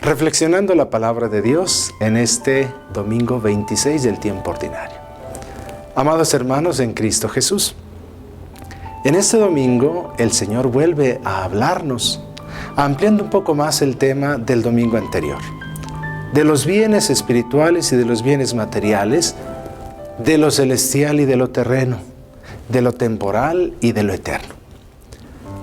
Reflexionando la palabra de Dios en este domingo 26 del tiempo ordinario. Amados hermanos en Cristo Jesús, en este domingo el Señor vuelve a hablarnos, ampliando un poco más el tema del domingo anterior, de los bienes espirituales y de los bienes materiales, de lo celestial y de lo terreno, de lo temporal y de lo eterno.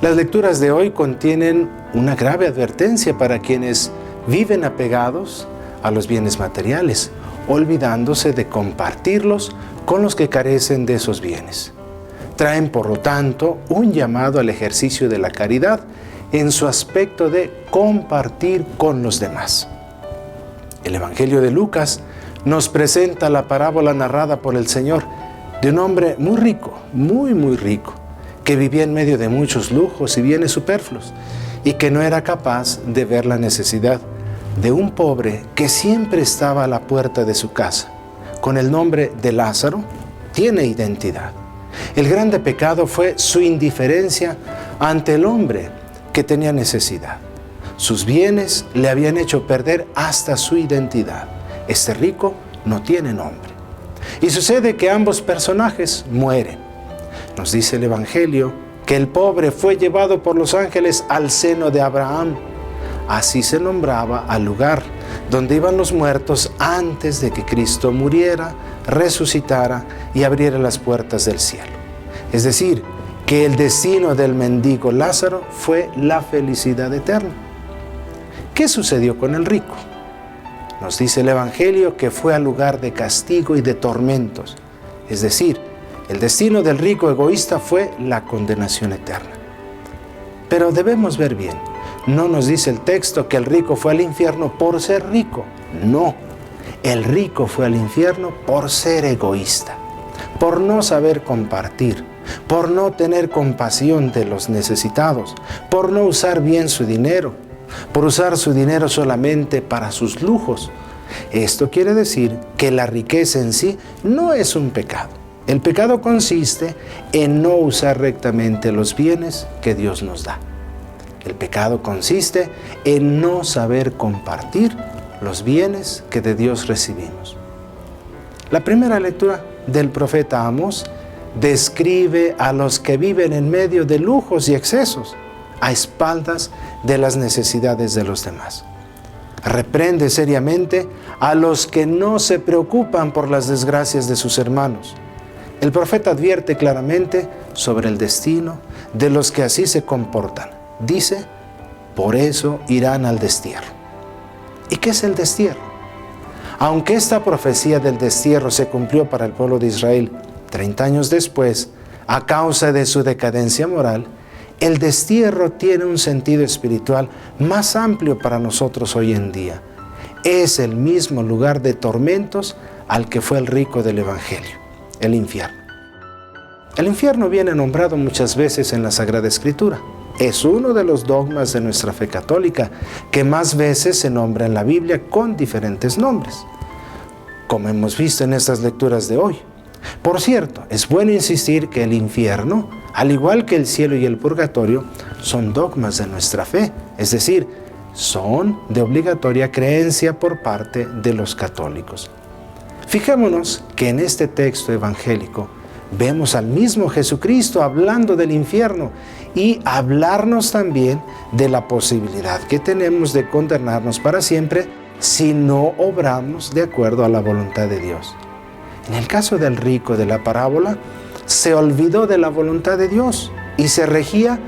Las lecturas de hoy contienen una grave advertencia para quienes viven apegados a los bienes materiales, olvidándose de compartirlos con los que carecen de esos bienes. Traen, por lo tanto, un llamado al ejercicio de la caridad en su aspecto de compartir con los demás. El Evangelio de Lucas nos presenta la parábola narrada por el Señor de un hombre muy rico, muy rico, que vivía en medio de muchos lujos y bienes superfluos y que no era capaz de ver la necesidad de un pobre que siempre estaba a la puerta de su casa. Con el nombre de Lázaro, tiene identidad. El grande pecado fue su indiferencia ante el hombre que tenía necesidad. Sus bienes le habían hecho perder hasta su identidad. Este rico no tiene nombre. Y sucede que ambos personajes mueren. Nos dice el Evangelio que el pobre fue llevado por los ángeles al seno de Abraham. Así se nombraba al lugar donde iban los muertos antes de que Cristo muriera, resucitara y abriera las puertas del cielo. Es decir, que el destino del mendigo Lázaro fue la felicidad eterna. ¿Qué sucedió con el rico? Nos dice el Evangelio que fue al lugar de castigo y de tormentos. Es decir, el destino del rico egoísta fue la condenación eterna. Pero debemos ver bien. No nos dice el texto que el rico fue al infierno por ser rico. No, el rico fue al infierno por ser egoísta, por no saber compartir, por no tener compasión de los necesitados, por no usar bien su dinero, por usar su dinero solamente para sus lujos. Esto quiere decir que la riqueza en sí no es un pecado. El pecado consiste en no usar rectamente los bienes que Dios nos da. El pecado consiste en no saber compartir los bienes que de Dios recibimos. La primera lectura del profeta Amós describe a los que viven en medio de lujos y excesos, a espaldas de las necesidades de los demás. Reprende seriamente a los que no se preocupan por las desgracias de sus hermanos. El profeta advierte claramente sobre el destino de los que así se comportan. Dice, por eso irán al destierro. ¿Y qué es el destierro? Aunque esta profecía del destierro se cumplió para el pueblo de Israel 30 años después, a causa de su decadencia moral, el destierro tiene un sentido espiritual más amplio para nosotros hoy en día. Es el mismo lugar de tormentos al que fue el rico del Evangelio, el infierno. El infierno viene nombrado muchas veces en la Sagrada Escritura. Es uno de los dogmas de nuestra fe católica que más veces se nombra en la Biblia con diferentes nombres, como hemos visto en estas lecturas de hoy. Por cierto, es bueno insistir que el infierno, al igual que el cielo y el purgatorio, son dogmas de nuestra fe, es decir, son de obligatoria creencia por parte de los católicos. Fijémonos que en este texto evangélico vemos al mismo Jesucristo hablando del infierno y hablarnos también de la posibilidad que tenemos de condenarnos para siempre si no obramos de acuerdo a la voluntad de Dios. En el caso del rico de la parábola, se olvidó de la voluntad de Dios y se regía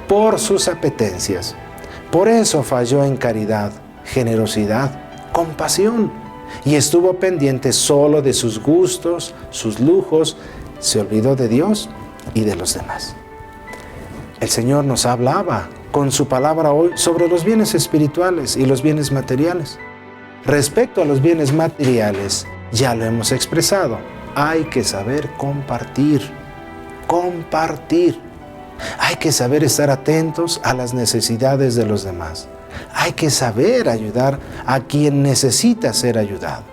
por sus apetencias. Por eso falló en caridad, generosidad, compasión y estuvo pendiente solo de sus gustos, sus lujos. Se olvidó de Dios y de los demás. El Señor nos hablaba con su palabra hoy sobre los bienes espirituales y los bienes materiales. Respecto a los bienes materiales, ya lo hemos expresado, hay que saber compartir. Hay que saber estar atentos a las necesidades de los demás. Hay que saber ayudar a quien necesita ser ayudado.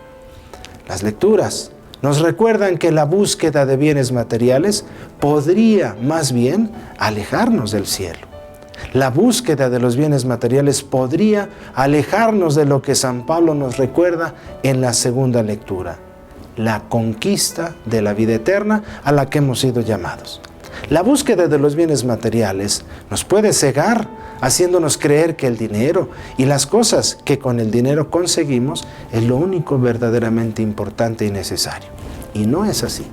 Las lecturas nos recuerdan que la búsqueda de bienes materiales podría más bien alejarnos del cielo. La búsqueda de los bienes materiales podría alejarnos de lo que San Pablo nos recuerda en la segunda lectura, la conquista de la vida eterna a la que hemos sido llamados. La búsqueda de los bienes materiales nos puede cegar, haciéndonos creer que el dinero y las cosas que con el dinero conseguimos es lo único verdaderamente importante y necesario. Y no es así.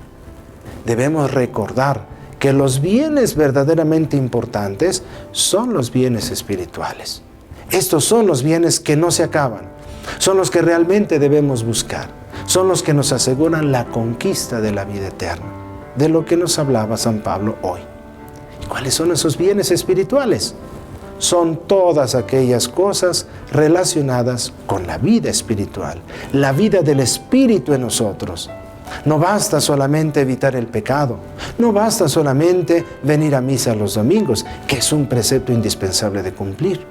Debemos recordar que los bienes verdaderamente importantes son los bienes espirituales. Estos son los bienes que no se acaban, son los que realmente debemos buscar, son los que nos aseguran la conquista de la vida eterna, de lo que nos hablaba San Pablo hoy. ¿Y cuáles son esos bienes espirituales? Son todas aquellas cosas relacionadas con la vida espiritual, la vida del Espíritu en nosotros. No basta solamente evitar el pecado, no basta solamente venir a misa los domingos, que es un precepto indispensable de cumplir.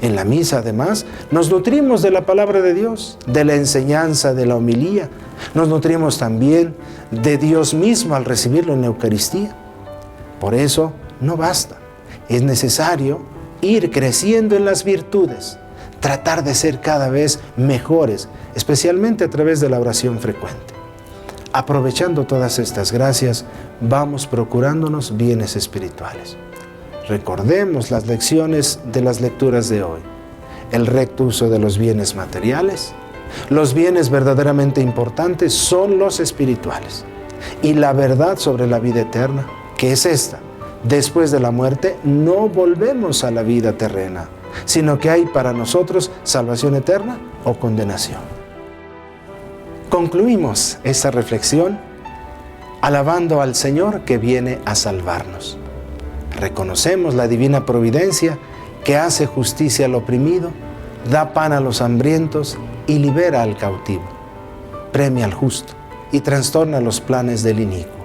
En la misa, además, nos nutrimos de la palabra de Dios, de la enseñanza, de la homilía. Nos nutrimos también de Dios mismo al recibirlo en la Eucaristía. Por eso, no basta. Es necesario ir creciendo en las virtudes, tratar de ser cada vez mejores, especialmente a través de la oración frecuente. Aprovechando todas estas gracias, vamos procurándonos bienes espirituales. Recordemos las lecciones de las lecturas de hoy. El recto uso de los bienes materiales. Los bienes verdaderamente importantes son los espirituales. Y la verdad sobre la vida eterna, que es esta. Después de la muerte no volvemos a la vida terrena, sino que hay para nosotros salvación eterna o condenación. Concluimos esta reflexión alabando al Señor que viene a salvarnos. Reconocemos la divina providencia que hace justicia al oprimido, da pan a los hambrientos y libera al cautivo, premia al justo y trastorna los planes del inicuo.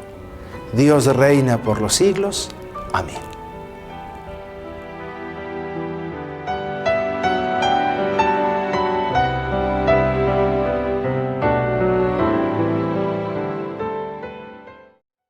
Dios reina por los siglos. Amén.